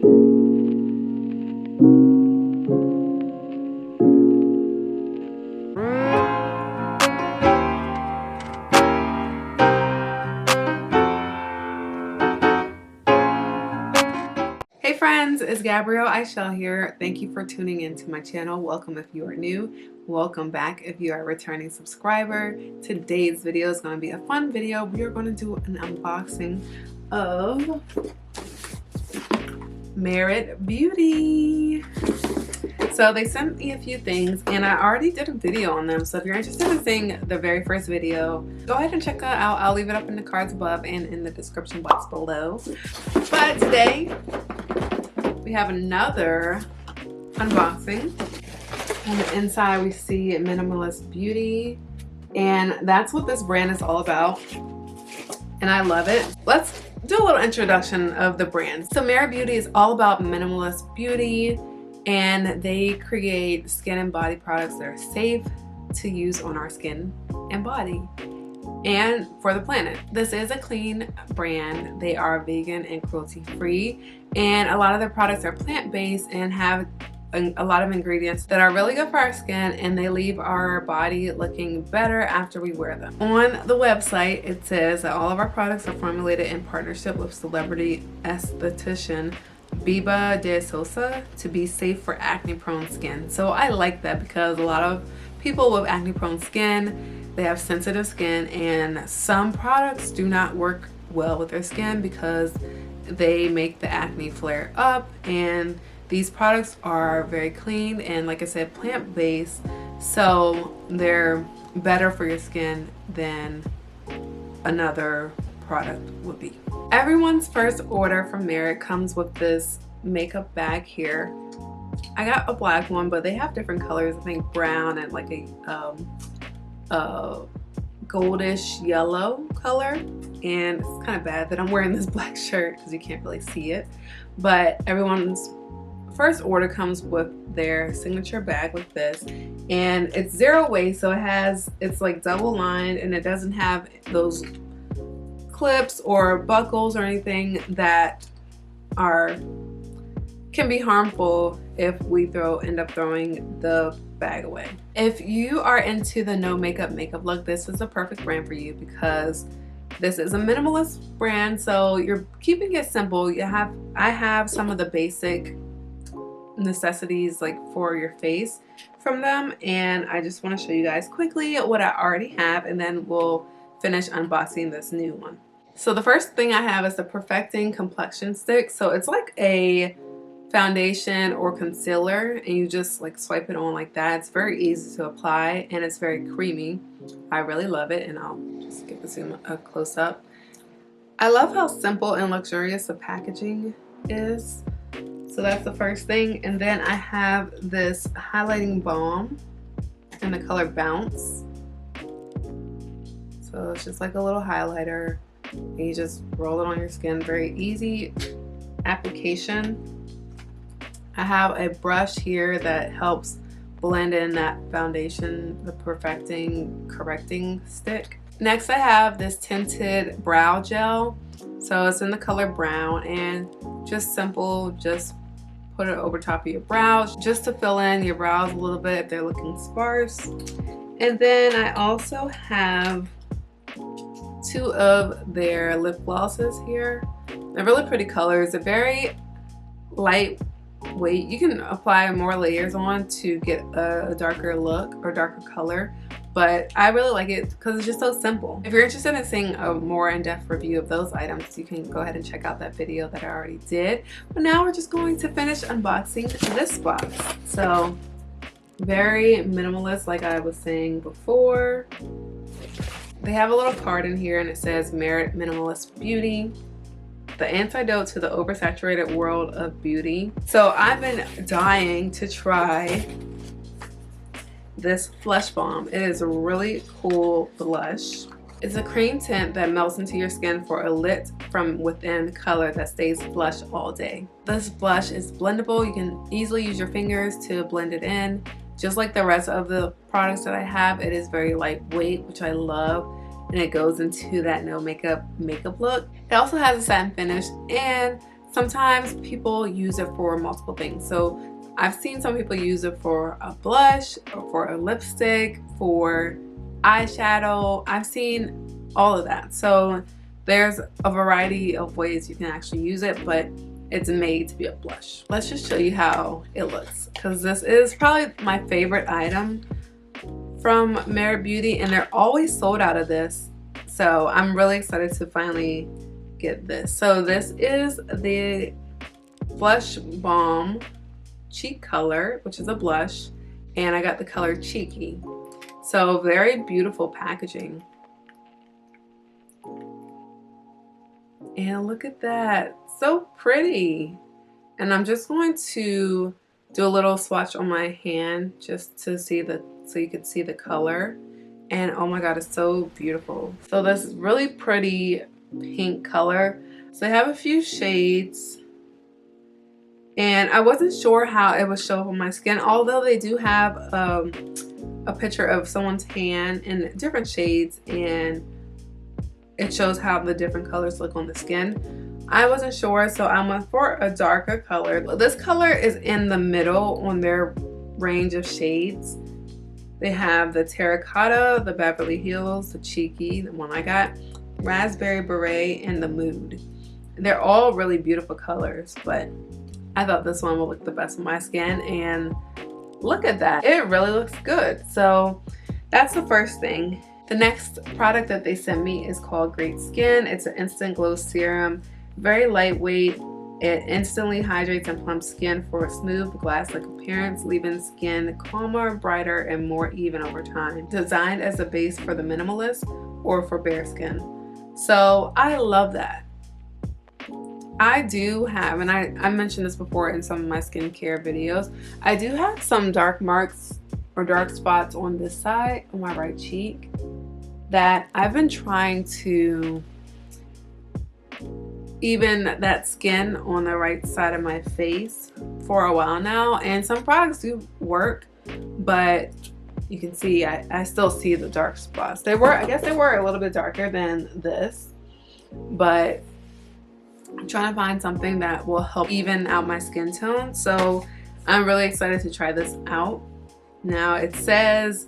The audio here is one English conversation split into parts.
Hey friends, it's Gabrielle Ishell here. Thank you for tuning into my channel. Welcome if you are new. Welcome back if you are a returning subscriber. Today's video is going to be a fun video. We are going to do an unboxing of Merit Beauty. So they sent me a few things and I already did a video on them. So if you're interested in seeing the very first video, go ahead and check that out. I'll leave it up in the cards above and in the description box below. But today, we have another unboxing. On the inside we see Minimalist Beauty, and that's what this brand is all about, and I love it. Let's do a little introduction of the brand. So Merit Beauty is all about minimalist beauty, and they create skin and body products that are safe to use on our skin and body and for the planet. This is a clean brand. They are vegan and cruelty free, and a lot of their products are plant-based and have a lot of ingredients that are really good for our skin, and they leave our body looking better after we wear them. On the website it says that all of our products are formulated in partnership with celebrity esthetician Biba de Sosa to be safe for acne prone skin. So I like that because a lot of people with acne prone skin, they have sensitive skin, and some products do not work well with their skin because they make the acne flare up. And these products are very clean and, like I said, plant-based, so they're better for your skin than another product would be. Everyone's first order from Merit comes with this makeup bag here. I got a black one, but they have different colors. I think brown and like a goldish yellow color, and it's kind of bad that I'm wearing this black shirt because you can't really see it. But everyone's first order comes with their signature bag like this, and it's zero waste, so it's like double lined, and it doesn't have those clips or buckles or anything that can be harmful if we end up throwing the bag away. If you are into the no makeup look, this is a perfect brand for you because this is a minimalist brand, so you're keeping it simple. I have some of the basic necessities like for your face from them, and I just want to show you guys quickly what I already have, and then we'll finish unboxing this new one. So the first thing I have is the Perfecting Complexion Stick. So it's like a foundation or concealer, and you just like swipe it on like that. It's very easy to apply and it's very creamy. I really love it, and I'll just give this a close up. I love how simple and luxurious the packaging is. So that's the first thing. And then I have this highlighting balm in the color Bounce. So it's just like a little highlighter, and you just roll it on your skin. Very easy application. I have a brush here that helps blend in that foundation, the Perfecting Correcting Stick. Next I have this Tinted Brow Gel. So it's in the color brown, and just simple, just put it over top of your brows just to fill in your brows a little bit if they're looking sparse. And then I also have two of their lip glosses here. They're really pretty colors. They're very lightweight. You can apply more layers on to get a darker look or darker color, but I really like it because it's just so simple. If you're interested in seeing a more in-depth review of those items, you can go ahead and check out that video that I already did. But now we're just going to finish unboxing this box. So very minimalist, like I was saying before. They have a little card in here, and it says Merit Minimalist Beauty, the antidote to the oversaturated world of beauty. So I've been dying to try this blush balm. It is a really cool blush. It's a cream tint that melts into your skin for a lit from within color that stays blush all day. This blush is blendable. You can easily use your fingers to blend it in. Just like the rest of the products that I have, it is very lightweight, which I love, and it goes into that no makeup look. It also has a satin finish and sometimes people use it for multiple things. So I've seen some people use it for a blush, or for a lipstick, for eyeshadow. I've seen all of that. So there's a variety of ways you can actually use it, but it's made to be a blush. Let's just show you how it looks, because this is probably my favorite item from Merit Beauty, and they're always sold out of this. So I'm really excited to finally get this. So this is the Blush Balm Cheek Color, which is a blush, and I got the color Cheeky. So very beautiful packaging. And look at that, so pretty. And I'm just going to do a little swatch on my hand just to see so you can see the color. And oh my god, it's so beautiful. So this is really pretty pink color. So they have a few shades, and I wasn't sure how it would show up on my skin, although they do have a picture of someone's hand in different shades, and it shows how the different colors look on the skin. I wasn't sure, so I went for a darker color. This color is in the middle on their range of shades. They have the Terracotta, the Beverly Hills, the Cheeky, the one I got, Raspberry Beret, and the Mood. They're all really beautiful colors, but I thought this one would look the best on my skin, and look at that. It really looks good. So that's the first thing. The next product that they sent me is called Great Skin. It's an instant glow serum, very lightweight. It instantly hydrates and plumps skin for a smooth glass-like appearance, leaving skin calmer, brighter, and more even over time. Designed as a base for the minimalist or for bare skin. So I love that. I do have, and I mentioned this before in some of my skincare videos, I do have some dark marks or dark spots on this side, on my right cheek, that I've been trying to even that skin on the right side of my face for a while now, and some products do work, but you can see I still see the dark spots. I guess they were a little bit darker than this, but I'm trying to find something that will help even out my skin tone. So I'm really excited to try this out. Now it says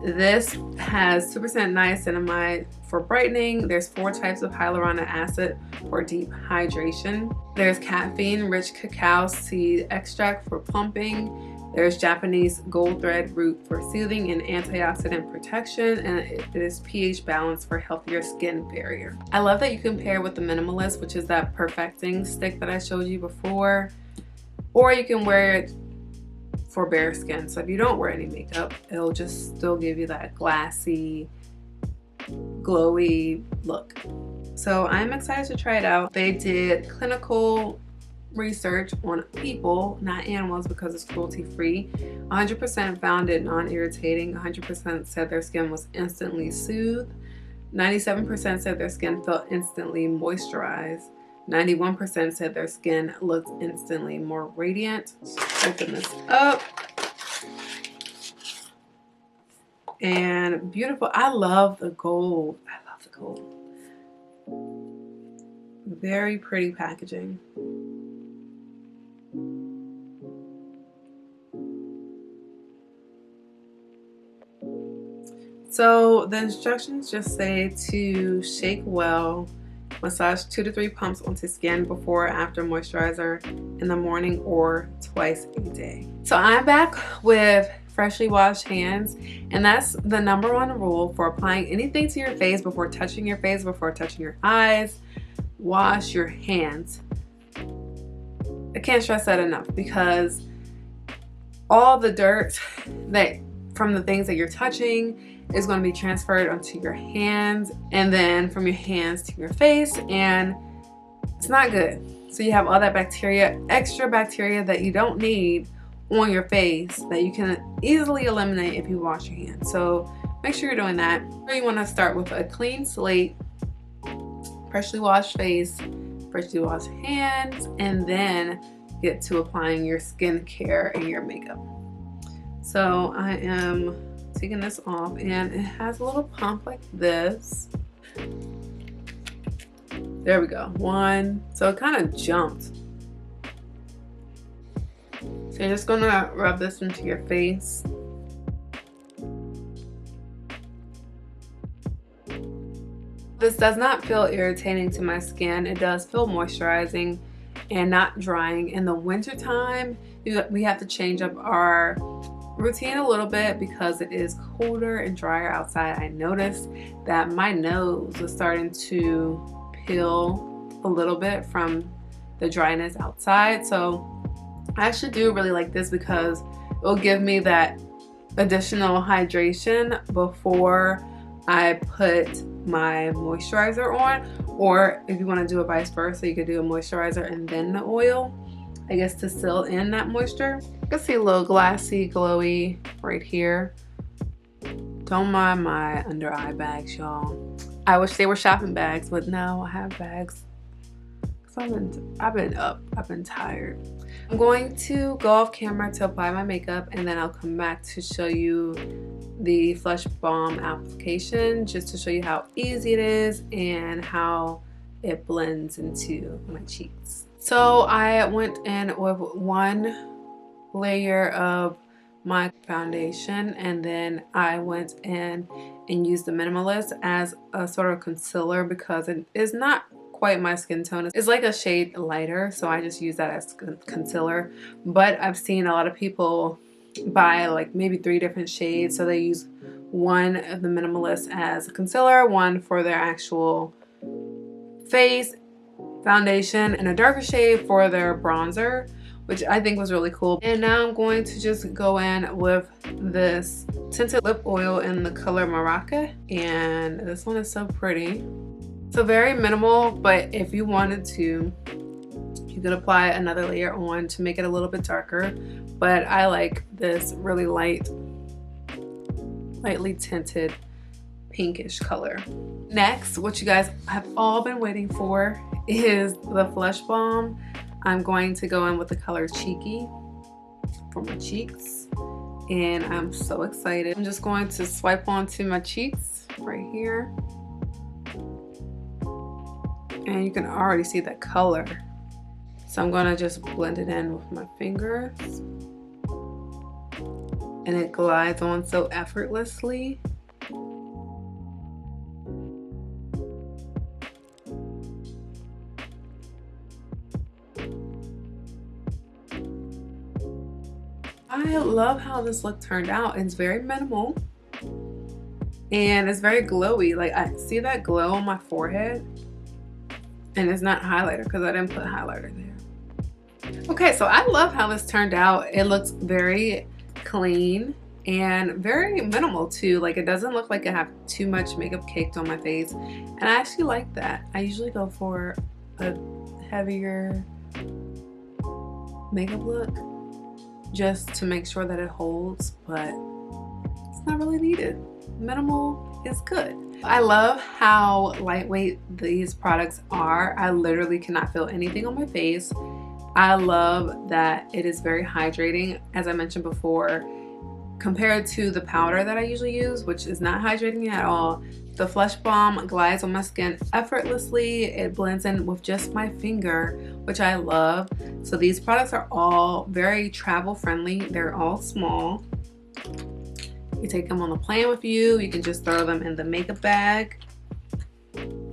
this has 2% niacinamide for brightening. There's 4 types of hyaluronic acid for deep hydration. There's caffeine-rich cacao seed extract for plumping. There's Japanese gold thread root for soothing and antioxidant protection, and it is pH balanced for healthier skin barrier. I love that you can pair with the Minimalist, which is that perfecting stick that I showed you before, or you can wear it for bare skin. So if you don't wear any makeup, it'll just still give you that glassy, glowy look. So I'm excited to try it out. They did clinical research on people, not animals, because it's cruelty free. 100% found it non-irritating. 100% said their skin was instantly soothed. 97% said their skin felt instantly moisturized. 91% said their skin looked instantly more radiant. Open this up. And beautiful. I love the gold. I love the gold. Very pretty packaging. So the instructions just say to shake well, massage 2 to 3 pumps onto skin before or after moisturizer in the morning or twice a day. So I'm back with freshly washed hands, and that's the #1 rule for applying anything to your face before touching your face, before touching your eyes. Wash your hands. I can't stress that enough, because all the dirt that from the things that you're touching is going to be transferred onto your hands, and then from your hands to your face, and it's not good. So you have all that bacteria, extra bacteria that you don't need on your face, that you can easily eliminate if you wash your hands. So make sure you're doing that. You want to start with a clean slate, freshly washed face, freshly washed hands, and then get to applying your skincare and your makeup. So I am taking this off, and it has a little pump like this. There we go. 1. So it kind of jumped So you're just gonna rub this into your face. This does not feel irritating to my skin. It does feel moisturizing and not drying. In the winter time, we have to change up our routine a little bit because it is colder and drier outside. I noticed that my nose was starting to peel a little bit from the dryness outside. So I actually do really like this because it will give me that additional hydration before I put my moisturizer on. Or if you want to do it vice versa, you could do a moisturizer and then the oil, I guess, to seal in that moisture. You can see a little glassy, glowy right here. Don't mind my under eye bags, y'all. I wish they were shopping bags, but no, I have bags. I've been up, I've been tired. I'm going to go off camera to apply my makeup, and then I'll come back to show you the Flush Balm application, just to show you how easy it is and how it blends into my cheeks. So I went in with one layer of my foundation, and then I went in and used the Minimalist as a sort of concealer because it is not quite my skin tone. It's like a shade lighter, so I just use that as concealer. But I've seen a lot of people buy like maybe 3 different shades, so they use one of the Minimalist as a concealer, one for their actual face foundation, and a darker shade for their bronzer, which I think was really cool. And now I'm going to just go in with this tinted lip oil in the color Marrakeh, and this one is so pretty. So very minimal, but if you wanted to, you could apply another layer on to make it a little bit darker. But I like this really lightly tinted pinkish color. Next, what you guys have all been waiting for is the Flush Balm. I'm going to go in with the color Cheeky for my cheeks, and I'm so excited. I'm just going to swipe onto my cheeks right here. And you can already see that color. So I'm gonna just blend it in with my fingers. And it glides on so effortlessly. I love how this look turned out. It's very minimal. And it's very glowy. Like, I see that glow on my forehead. And it's not highlighter because I didn't put highlighter there. Okay, so I love how this turned out. It looks very clean and very minimal too. Like, it doesn't look like I have too much makeup caked on my face. And I actually like that. I usually go for a heavier makeup look just to make sure that it holds, but it's not really needed. Minimal is good. I love how lightweight these products are. I literally cannot feel anything on my face. I love that it is very hydrating, as I mentioned before, compared to the powder that I usually use, which is not hydrating at all. The Flush Balm glides on my skin effortlessly. It blends in with just my finger, which I love. So these products are all very travel friendly. They're all small. You take them on the plane with you. You can just throw them in the makeup bag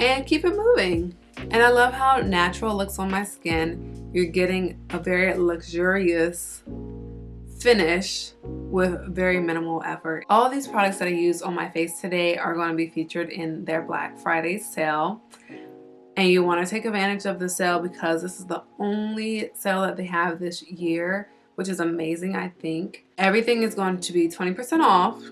and keep it moving. And I love how natural it looks on my skin. You're getting a very luxurious finish with very minimal effort. All these products that I use on my face today are going to be featured in their Black Friday sale. And you want to take advantage of the sale because this is the only sale that they have this year, which is amazing, I think. Everything is going to be 20% off,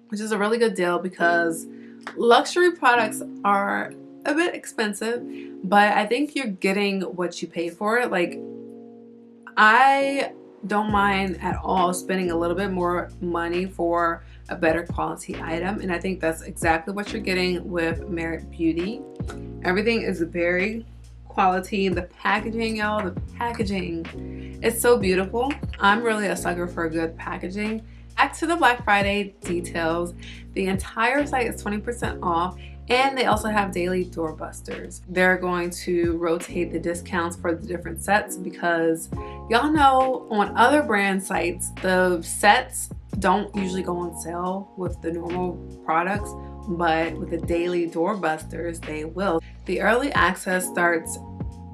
which is a really good deal because luxury products are a bit expensive, but I think you're getting what you pay for it. Like, I don't mind at all spending a little bit more money for a better quality item, and I think that's exactly what you're getting with Merit Beauty. Everything is very quality. The packaging, y'all, the packaging, it's so beautiful. I'm really a sucker for good packaging. Back to the Black Friday details. The entire site is 20% off, And they also have daily doorbusters. They're going to rotate the discounts for the different sets because y'all know on other brand sites, the sets don't usually go on sale with the normal products, but with the daily doorbusters, they will. The early access starts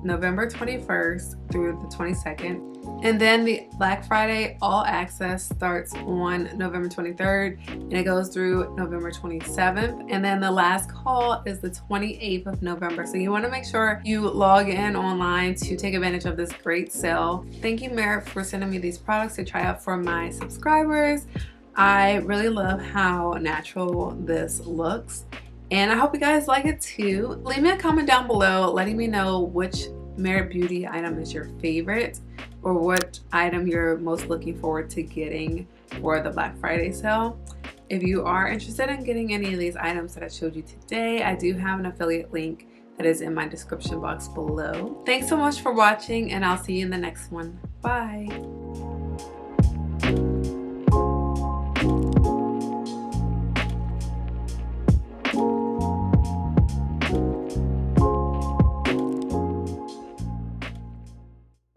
November 21st through the 22nd. And then the Black Friday All Access starts on November 23rd and it goes through November 27th. And then the last call is the 28th of November. So you want to make sure you log in online to take advantage of this great sale. Thank you, Merit, for sending me these products to try out for my subscribers. I really love how natural this looks. And I hope you guys like it too. Leave me a comment down below letting me know which Merit Beauty item is your favorite or what item you're most looking forward to getting for the Black Friday sale. If you are interested in getting any of these items that I showed you today, I do have an affiliate link that is in my description box below. Thanks so much for watching and I'll see you in the next one. Bye.